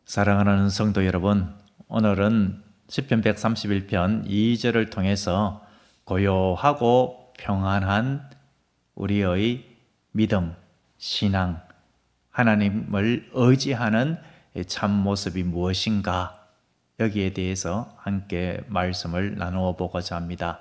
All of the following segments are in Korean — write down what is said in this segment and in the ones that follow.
사랑하는 성도 여러분, 오늘은 시편 131편 2절을 통해서 고요하고 평안한 우리의 믿음, 신앙, 하나님을 의지하는 참 모습이 무엇인가, 여기에 대해서 함께 말씀을 나누어 보고자 합니다.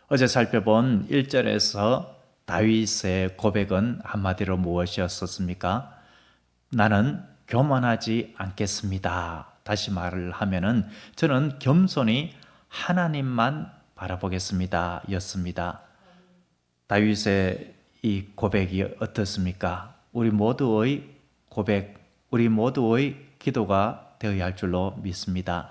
어제 살펴본 1절에서 다윗의 고백은 한마디로 무엇이었었습니까? 나는 교만하지 않겠습니다. 다시 말을 하면은 저는 겸손히 하나님만 바라보겠습니다. 였습니다. 다윗의 이 고백이 어떻습니까? 우리 모두의 고백, 우리 모두의 기도가 되어야 할 줄로 믿습니다.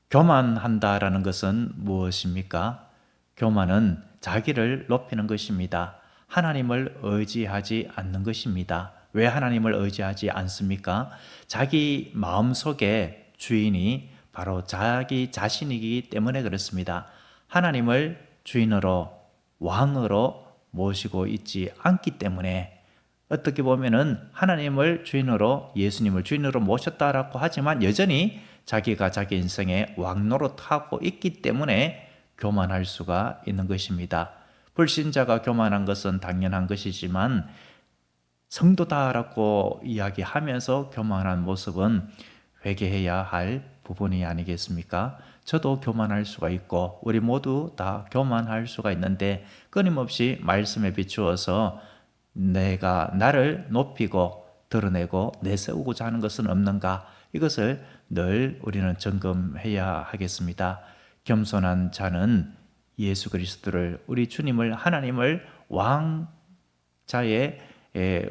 교만한다라는 것은 무엇입니까? 교만은 자기를 높이는 것입니다. 하나님을 의지하지 않는 것입니다. 왜 하나님을 의지하지 않습니까? 자기 마음속에 주인이 바로 자기 자신이기 때문에 그렇습니다. 하나님을 주인으로, 왕으로 모시고 있지 않기 때문에, 어떻게 보면은 하나님을 주인으로, 예수님을 주인으로 모셨다라고 하지만 여전히 자기가 자기 인생의 왕노릇하고 있기 때문에 교만할 수가 있는 것입니다. 불신자가 교만한 것은 당연한 것이지만 성도다라고 이야기하면서 교만한 모습은 회개해야 할 부분이 아니겠습니까? 저도 교만할 수가 있고 우리 모두 다 교만할 수가 있는데, 끊임없이 말씀에 비추어서 내가 나를 높이고 드러내고 내세우고자 하는 것은 없는가, 이것을 늘 우리는 점검해야 하겠습니다. 겸손한 자는 예수 그리스도를, 우리 주님을, 하나님을 왕자의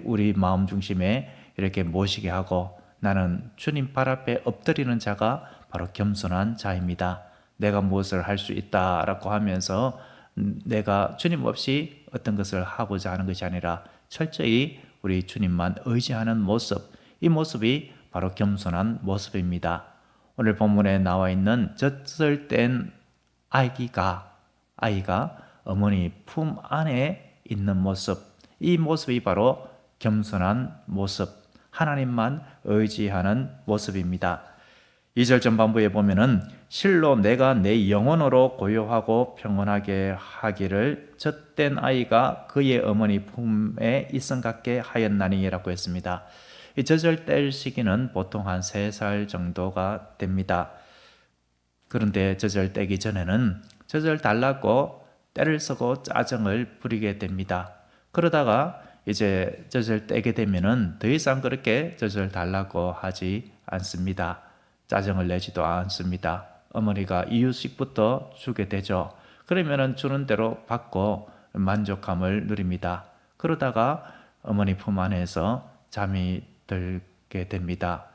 우리 마음 중심에 이렇게 모시게 하고, 나는 주님 발 앞에 엎드리는 자가 바로 겸손한 자입니다. 내가 무엇을 할 수 있다라고 하면서 내가 주님 없이 어떤 것을 하고자 하는 것이 아니라 철저히 우리 주님만 의지하는 모습, 이 모습이 바로 겸손한 모습입니다. 오늘 본문에 나와 있는 젖을 뗀 아기가 어머니 품 안에 있는 모습, 이 모습이 바로 겸손한 모습, 하나님만 의지하는 모습입니다. 2절 전반부에 보면은 실로 내가 내 영혼으로 고요하고 평온하게 하기를 젖된 아이가 그의 어머니 품에 있음 같게 하였나니라고 했습니다. 이 젖을 뗄 시기는 보통 한 3살 정도가 됩니다. 그런데 젖을 떼기 전에는 젖을 달라고 때를 쓰고 짜증을 부리게 됩니다. 그러다가 이제 젖을 떼게 되면은 더 이상 그렇게 젖을 달라고 하지 않습니다. 짜증을 내지도 않습니다. 어머니가 이유식부터 주게 되죠. 그러면은 주는 대로 받고 만족함을 누립니다. 그러다가 어머니 품 안에서 잠이 들게 됩니다.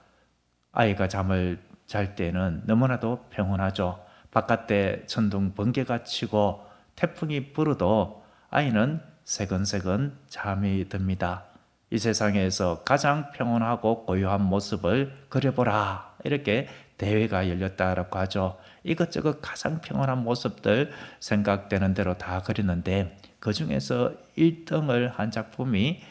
아이가 잠을 잘 때는 너무나도 평온하죠. 바깥에 천둥 번개가 치고 태풍이 불어도 아이는 새근새근 잠이 듭니다. 이 세상에서 가장 평온하고 고요한 모습을 그려보라, 이렇게 대회가 열렸다라고 하죠. 이것저것 가장 평온한 모습들 생각되는 대로 다 그리는데, 그 중에서 1등을 한 작품이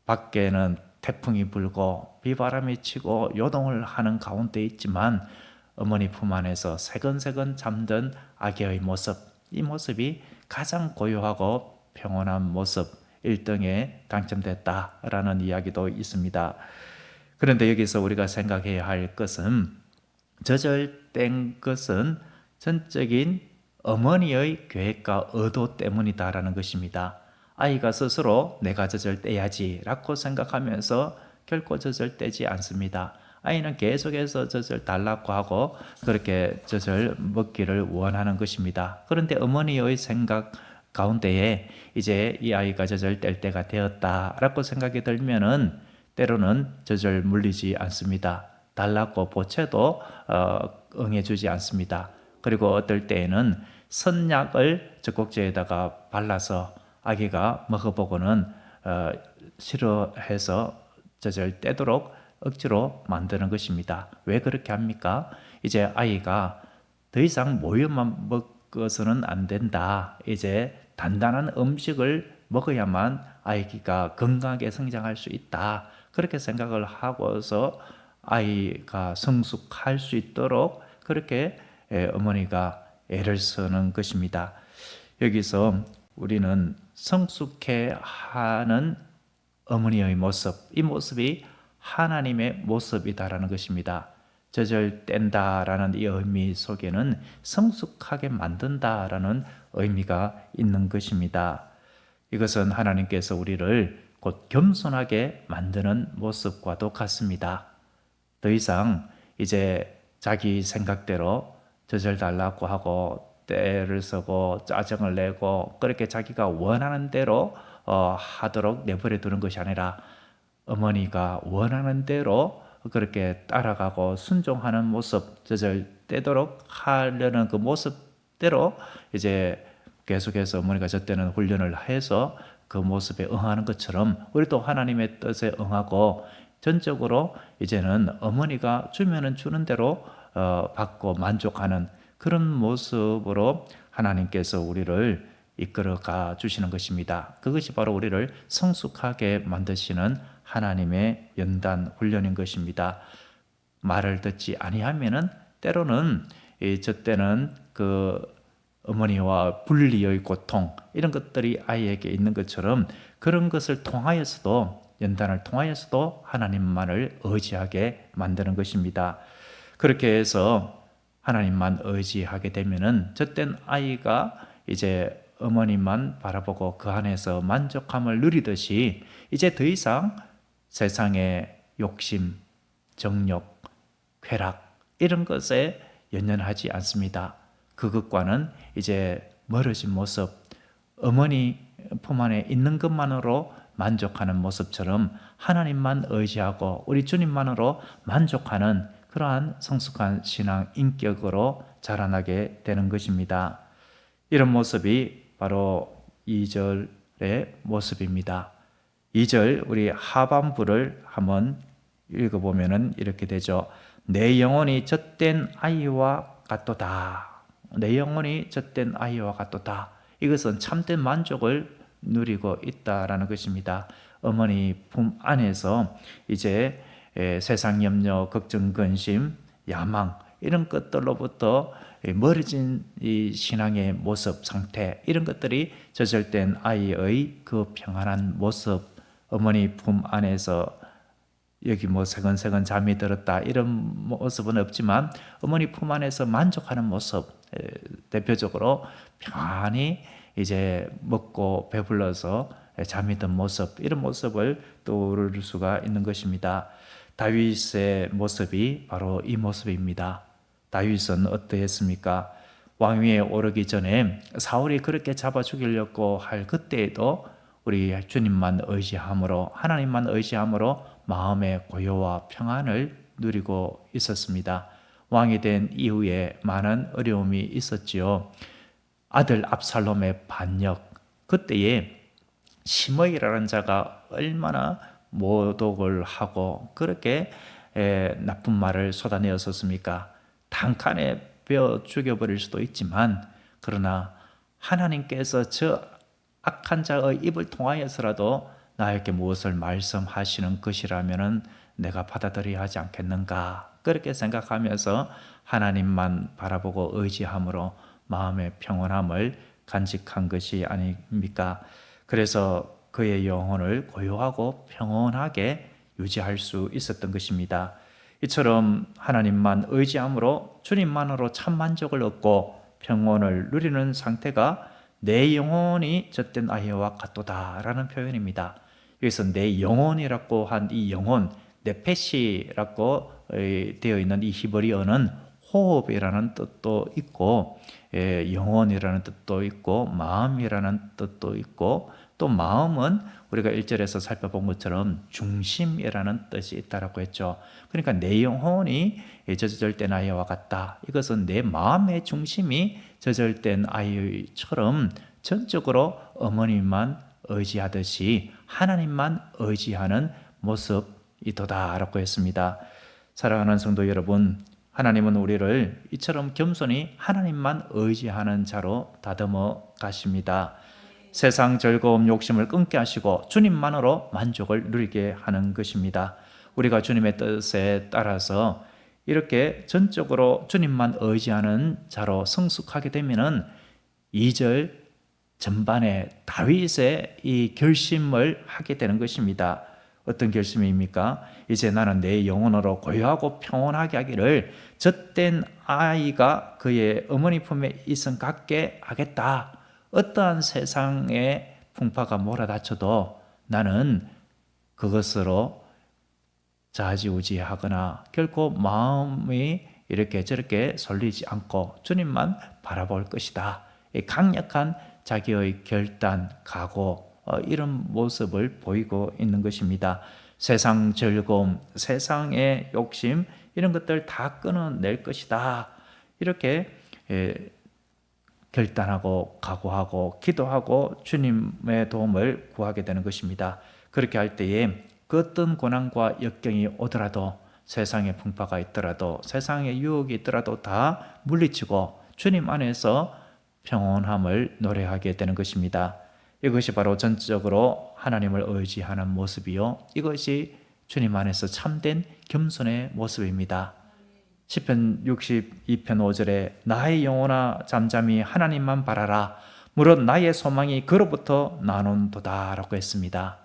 밖에는 태풍이 불고 비바람이 치고 요동을 하는 가운데 있지만 어머니 품 안에서 새근새근 잠든 아기의 모습, 이 모습이 가장 고요하고 평온한 모습, 1등에 당첨됐다라는 이야기도 있습니다. 그런데 여기서 우리가 생각해야 할 것은, 젖을 뗀 것은 전적인 어머니의 계획과 의도 때문이다라는 것입니다. 아이가 스스로 내가 젖을 떼야지 라고 생각하면서 결코 젖을 떼지 않습니다. 아이는 계속해서 젖을 달라고 하고 그렇게 젖을 먹기를 원하는 것입니다. 그런데 어머니의 생각 가운데에 이제 이 아이가 젖을 뗄 때가 되었다라고 생각이 들면은 때로는 젖을 물리지 않습니다. 달라고 보채도 응해주지 않습니다. 그리고 어떨 때에는 선약을 젖꼭지에다가 발라서 아기가 먹어보고는 싫어해서 젖을 떼도록 억지로 만드는 것입니다. 왜 그렇게 합니까? 이제 아이가 더 이상 모유만 먹어서는 안 된다, 이제 단단한 음식을 먹어야만 아이가 건강하게 성장할 수 있다, 그렇게 생각을 하고서 아이가 성숙할 수 있도록 그렇게 어머니가 애를 쓰는 것입니다. 여기서 우리는 성숙해 하는 어머니의 모습, 이 모습이 하나님의 모습이다라는 것입니다. 젖을 뗀다라는 이 의미 속에는 성숙하게 만든다라는 의미가 있는 것입니다. 이것은 하나님께서 우리를 곧 겸손하게 만드는 모습과도 같습니다. 더 이상 이제 자기 생각대로 젖을 달라고 하고 떼를 쓰고 짜증을 내고 그렇게 자기가 원하는 대로 하도록 내버려 두는 것이 아니라 어머니가 원하는 대로 그렇게 따라가고 순종하는 모습, 젖을 떼도록 하려는 그 모습대로 이제 계속해서 어머니가 저 때는 훈련을 해서 그 모습에 응하는 것처럼 우리도 하나님의 뜻에 응하고 전적으로 이제는 어머니가 주면은 주는 대로 받고 만족하는 그런 모습으로 하나님께서 우리를 이끌어가 주시는 것입니다. 그것이 바로 우리를 성숙하게 만드시는 하나님의 연단 훈련인 것입니다. 말을 듣지 아니하면은 때로는 저 때는 그 어머니와 분리의 고통 이런 것들이 아이에게 있는 것처럼 그런 것을 통하여서도 연단을 통하여서도 하나님만을 의지하게 만드는 것입니다. 그렇게 해서 하나님만 의지하게 되면은 저땐 아이가 이제 어머니만 바라보고 그 안에서 만족함을 누리듯이 이제 더 이상 세상의 욕심, 정욕, 쾌락 이런 것에 연연하지 않습니다. 그것과는 이제 멀어진 모습, 어머니 품 안에 있는 것만으로 만족하는 모습처럼 하나님만 의지하고 우리 주님만으로 만족하는 그러한 성숙한 신앙 인격으로 자라나게 되는 것입니다. 이런 모습이 바로 2절의 모습입니다. 2절 우리 하반부를 한번 읽어보면 이렇게 되죠. 내 영혼이 젖된 아이와 같도다. 내 영혼이 젖된 아이와 같도다. 이것은 참된 만족을 누리고 있다라는 것입니다. 어머니 품 안에서 이제 세상 염려, 걱정, 근심, 야망 이런 것들로부터 멀어진 이 신앙의 모습, 상태 이런 것들이 젖을된 아이의 그 평안한 모습, 어머니 품 안에서 여기 뭐 세근세근 잠이 들었다 이런 모습은 없지만 어머니 품 안에서 만족하는 모습, 대표적으로 평안히 이제 먹고 배불러서 잠이 든 모습 이런 모습을 떠오를 수가 있는 것입니다. 다윗의 모습이 바로 이 모습입니다. 다윗은 어떠했습니까? 왕위에 오르기 전에 사울이 그렇게 잡아 죽이려고 할 그때에도 우리 주님만 의지함으로 하나님만 의지함으로 마음의 고요와 평안을 누리고 있었습니다. 왕이 된 이후에 많은 어려움이 있었지요. 아들 압살롬의 반역, 그때에 시므이라는 자가 얼마나 모독을 하고 그렇게 나쁜 말을 쏟아내었었습니까? 단칸에 베어 죽여버릴 수도 있지만 그러나 하나님께서 저 악한 자의 입을 통하여서라도 나에게 무엇을 말씀하시는 것이라면 내가 받아들여야 하지 않겠는가 그렇게 생각하면서 하나님만 바라보고 의지함으로 마음의 평온함을 간직한 것이 아닙니까? 그래서 그의 영혼을 고요하고 평온하게 유지할 수 있었던 것입니다. 이처럼 하나님만 의지함으로 주님만으로 참 만족을 얻고 평온을 누리는 상태가 내 영혼이 젖된 아이와 같도다라는 표현입니다. 여기서 내 영혼이라고 한 이 영혼, 네페시라고 되어 있는 이 히브리어는 호흡이라는 뜻도 있고 영혼이라는 뜻도 있고 마음이라는 뜻도 있고 또 마음은 우리가 1절에서 살펴본 것처럼 중심이라는 뜻이 있다라고 했죠. 그러니까 내 영혼이 젖을된 아이와 같다. 이것은 내 마음의 중심이 젖을된 아이처럼 전적으로 어머니만 의지하듯이 하나님만 의지하는 모습이도다라고 했습니다. 사랑하는 성도 여러분, 하나님은 우리를 이처럼 겸손히 하나님만 의지하는 자로 다듬어 가십니다. 세상 즐거움 욕심을 끊게 하시고 주님만으로 만족을 누리게 하는 것입니다. 우리가 주님의 뜻에 따라서 이렇게 전적으로 주님만 의지하는 자로 성숙하게 되면은 2절 전반에 다윗의 이 결심을 하게 되는 것입니다. 어떤 결심입니까? 이제 나는 내 영혼으로 고요하고 평온하게 하기를 젖된 아이가 그의 어머니 품에 있음 같게 하겠다. 어떠한 세상의 풍파가 몰아닥쳐도 나는 그것으로 좌지우지하거나 결코 마음이 이렇게 저렇게 설리지 않고 주님만 바라볼 것이다. 이 강력한 자기의 결단, 각오, 이런 모습을 보이고 있는 것입니다. 세상 즐거움, 세상의 욕심 이런 것들 다 끊어낼 것이다. 이렇게 결단하고 각오하고 기도하고 주님의 도움을 구하게 되는 것입니다. 그렇게 할 때에 그 어떤 고난과 역경이 오더라도 세상의 풍파가 있더라도 세상의 유혹이 있더라도 다 물리치고 주님 안에서 평온함을 노래하게 되는 것입니다. 이것이 바로 전적으로 하나님을 의지하는 모습이요, 이것이 주님 안에서 참된 겸손의 모습입니다. 시편 62편 5절에 나의 영혼아 잠잠히 하나님만 바라라 무릇 나의 소망이 그로부터 나논도다 라고 했습니다.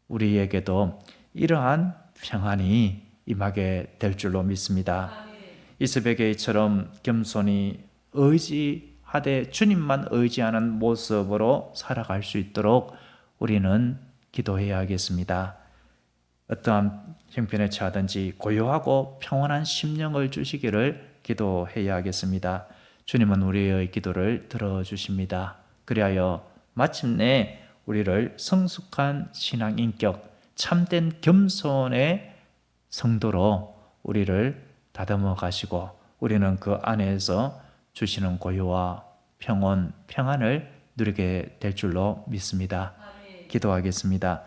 우리에게도 이러한 평안이 임하게 될 줄로 믿습니다. 이스베개처럼 겸손히 의지하되 주님만 의지하는 모습으로 살아갈 수 있도록 우리는 기도해야 하겠습니다. 어떠한 형편에 처하든지 고요하고 평온한 심령을 주시기를 기도해야 하겠습니다. 주님은 우리의 기도를 들어주십니다. 그리하여 마침내 우리를 성숙한 신앙 인격, 참된 겸손의 성도로 우리를 다듬어 가시고 우리는 그 안에서 주시는 고요와 평온, 평안을 누리게 될 줄로 믿습니다. 기도하겠습니다.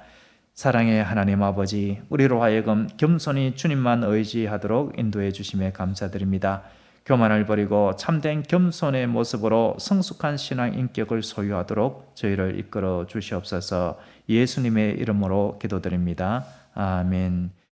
사랑의 하나님 아버지, 우리로 하여금 겸손히 주님만 의지하도록 인도해 주심에 감사드립니다. 교만을 버리고 참된 겸손의 모습으로 성숙한 신앙 인격을 소유하도록 저희를 이끌어 주시옵소서. 예수님의 이름으로 기도드립니다. 아멘.